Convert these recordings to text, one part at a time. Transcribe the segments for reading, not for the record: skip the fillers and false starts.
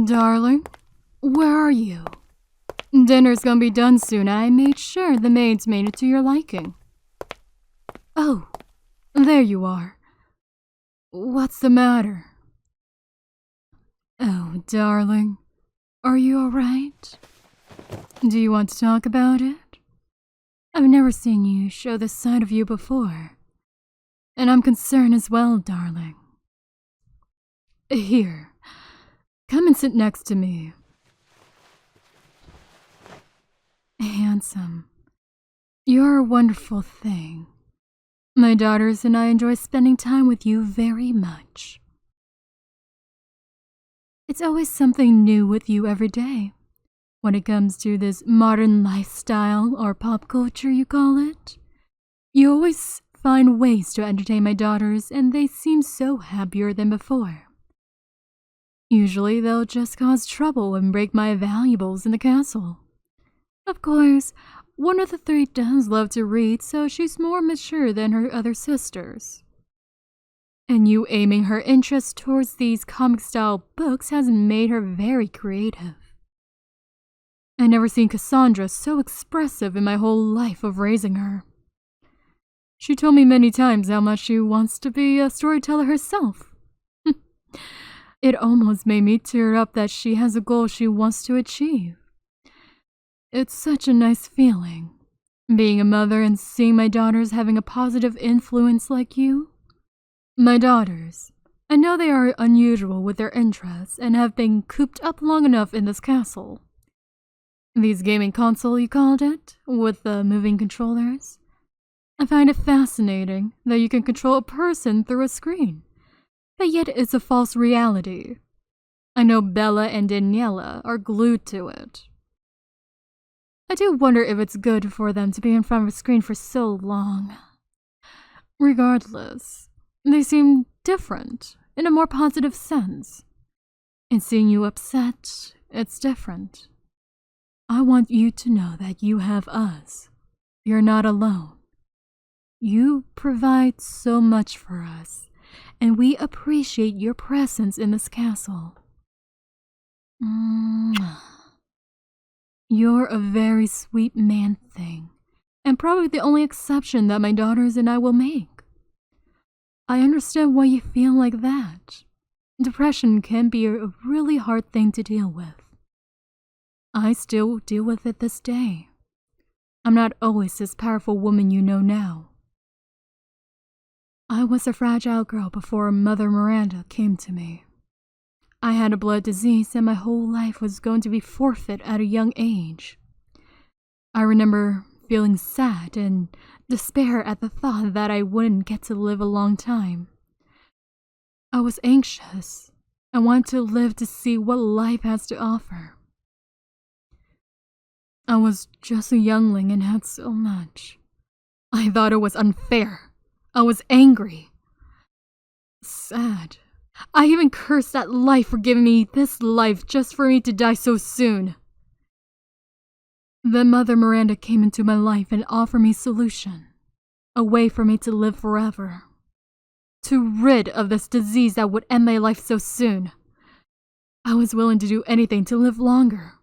Darling, where are you? Dinner's gonna be done soon. I made sure the maids made it to your liking. Oh, there you are. What's the matter? Oh, darling, are you alright? Do you want to talk about it? I've never seen you show this side of you before. And I'm concerned as well, darling. Here, come and sit next to me. Handsome, you're a wonderful thing. My daughters and I enjoy spending time with you very much. It's always something new with you every day. When it comes to this modern lifestyle or pop culture you call it, you always find ways to entertain my daughters and they seem so happier than before. Usually they'll just cause trouble and break my valuables in the castle. Of course, one of the three does love to read, so she's more mature than her other sisters. And you aiming her interest towards these comic-style books has made her very creative. I've never seen Cassandra so expressive in my whole life of raising her. She told me many times how much she wants to be a storyteller herself. It almost made me tear up that she has a goal she wants to achieve. It's such a nice feeling, being a mother and seeing my daughters having a positive influence like you. My daughters, I know they are unusual with their interests and have been cooped up long enough in this castle. These gaming console, you called it, with the moving controllers. I find it fascinating that you can control a person through a screen, but yet it's a false reality. I know Bella and Daniela are glued to it. I do wonder if it's good for them to be in front of a screen for so long. Regardless, they seem different in a more positive sense. And seeing you upset, it's different. I want you to know that you have us. You're not alone. You provide so much for us, and we appreciate your presence in this castle. You're a very sweet man-thing, and probably the only exception that my daughters and I will make. I understand why you feel like that. Depression can be a really hard thing to deal with. I still deal with it this day. I'm not always this powerful woman you know now. I was a fragile girl before Mother Miranda came to me. I had a blood disease and my whole life was going to be forfeit at a young age. I remember feeling sad and despair at the thought that I wouldn't get to live a long time. I was anxious. I wanted to live to see what life has to offer. I was just a youngling and had so much. I thought it was unfair. I was angry. Sad. I even cursed that life for giving me this life just for me to die so soon. Then Mother Miranda came into my life and offered me solution. A way for me to live forever. To rid of this disease that would end my life so soon. I was willing to do anything to live longer.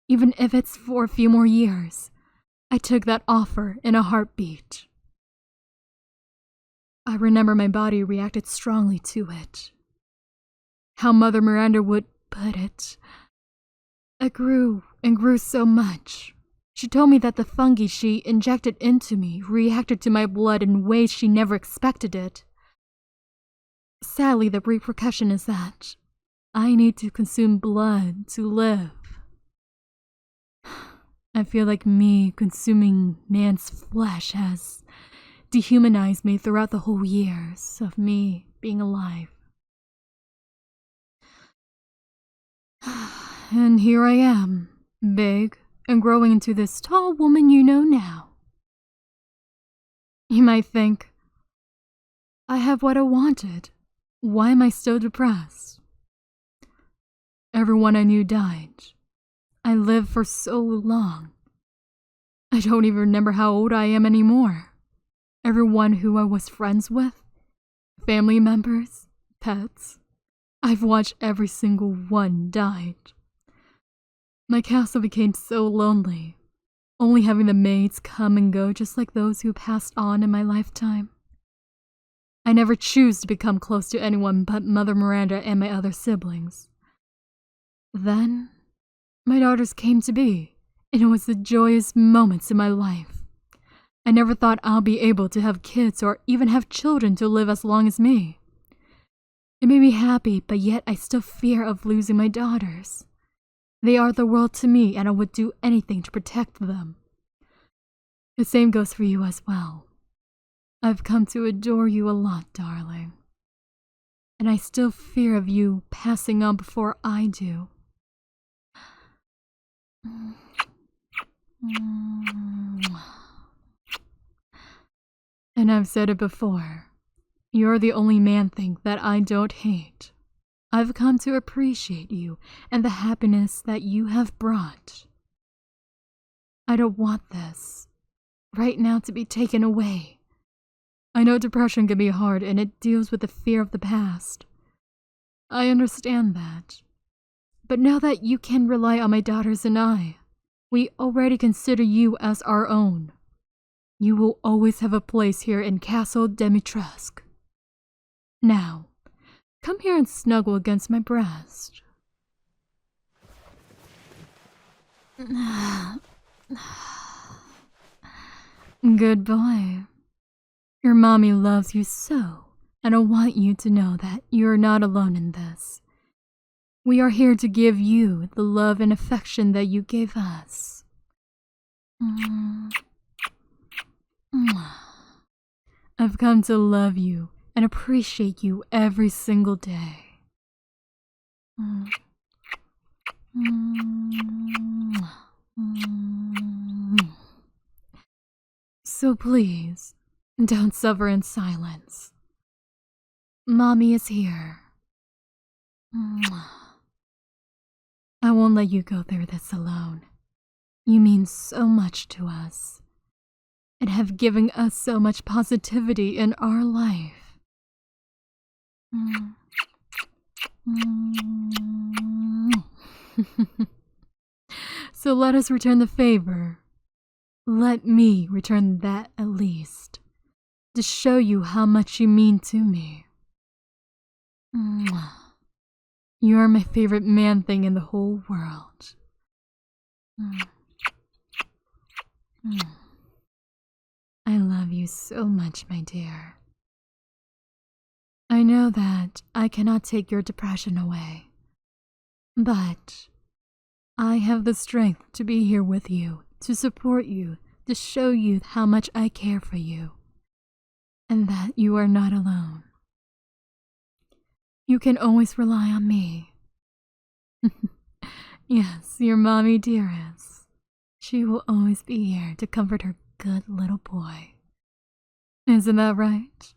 Even if it's for a few more years. I took that offer in a heartbeat. I remember my body reacted strongly to it. How Mother Miranda would put it. I grew and grew so much. She told me that the fungi she injected into me reacted to my blood in ways she never expected it. Sadly, the repercussion is that I need to consume blood to live. I feel like me consuming man's flesh has dehumanized me throughout the whole years of me being alive. And here I am, big and growing into this tall woman you know now. You might think, I have what I wanted. Why am I so depressed? Everyone I knew died. I lived for so long. I don't even remember how old I am anymore. Everyone who I was friends with, family members, pets, I've watched every single one died. My castle became so lonely, only having the maids come and go just like those who passed on in my lifetime. I never choose to become close to anyone but Mother Miranda and my other siblings. Then, my daughters came to be, and it was the joyous moments in my life. I never thought I'll be able to have kids or even have children to live as long as me. It made me happy, but yet I still fear of losing my daughters. They are the world to me, and I would do anything to protect them. The same goes for you as well. I've come to adore you a lot, darling. And I still fear of you passing on before I do. And I've said it before. You're the only man thing that I don't hate. I've come to appreciate you and the happiness that you have brought. I don't want this right now to be taken away. I know depression can be hard and it deals with the fear of the past. I understand that. But now that you can rely on my daughters and I, we already consider you as our own. You will always have a place here in Castle Dimitrescu. Now, come here and snuggle against my breast. Good boy. Your mommy loves you so, and I want you to know that you're not alone in this. We are here to give you the love and affection that you gave us. I've come to love you and appreciate you every single day. So please, don't suffer in silence. Mommy is here. I won't let you go through this alone. You mean so much to us, and have given us so much positivity in our life. So let us return the favor. Let me return that at least, to show you how much you mean to me. You are my favorite man thing in the whole world. I love you so much, my dear. I know that I cannot take your depression away, but I have the strength to be here with you, to support you, to show you how much I care for you, and that you are not alone. You can always rely on me. Yes, your mommy dearest. She will always be here to comfort her good little boy. Isn't that right?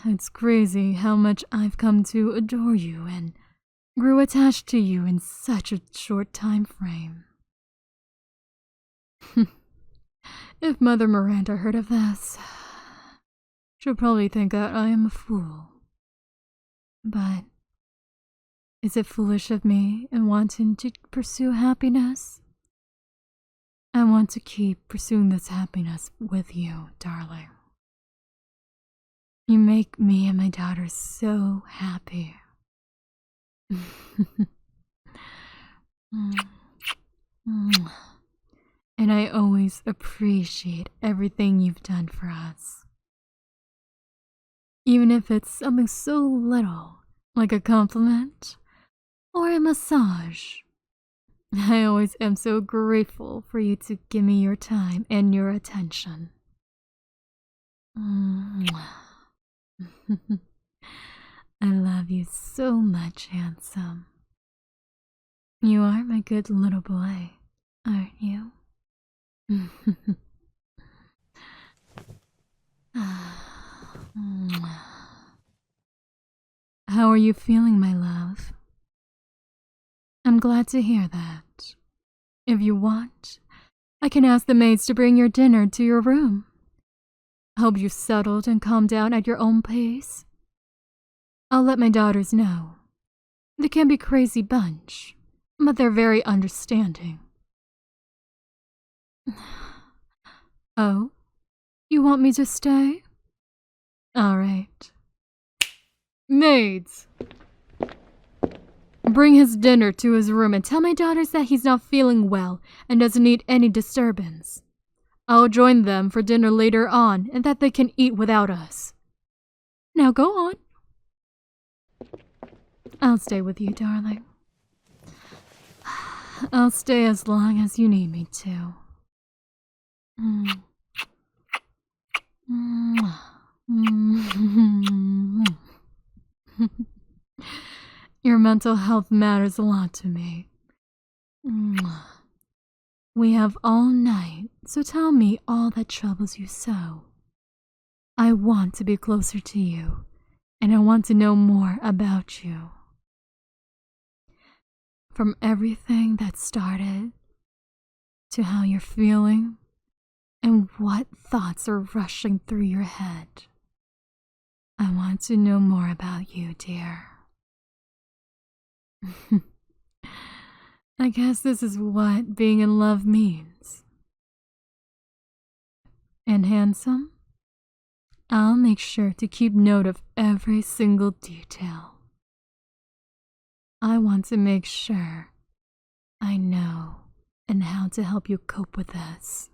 It's crazy how much I've come to adore you and grew attached to you in such a short time frame. If Mother Miranda heard of this, she'll probably think that I am a fool. But is it foolish of me in wanting to pursue happiness? I want to keep pursuing this happiness with you, darling. You make me and my daughter so happy. And I always appreciate everything you've done for us. Even if it's something so little, like a compliment or a massage. I always am so grateful for you to give me your time and your attention. I love you so much, handsome. You are my good little boy, aren't you? How are you feeling, my love? I'm glad to hear that. If you want, I can ask the maids to bring your dinner to your room. Hope you've settled and calmed down at your own pace. I'll let my daughters know. They can be a crazy bunch, but they're very understanding. Oh, you want me to stay? All right. Maids! Bring his dinner to his room and tell my daughters that he's not feeling well and doesn't need any disturbance. I'll join them for dinner later on and that they can eat without us. Now go on. I'll stay with you, darling. I'll stay as long as you need me to. Your mental health matters a lot to me. We have all night, so tell me all that troubles you so. I want to be closer to you, and I want to know more about you. From everything that started, to how you're feeling, and what thoughts are rushing through your head. I want to know more about you, dear. I guess this is what being in love means. And handsome, I'll make sure to keep note of every single detail. I want to make sure I know and how to help you cope with this.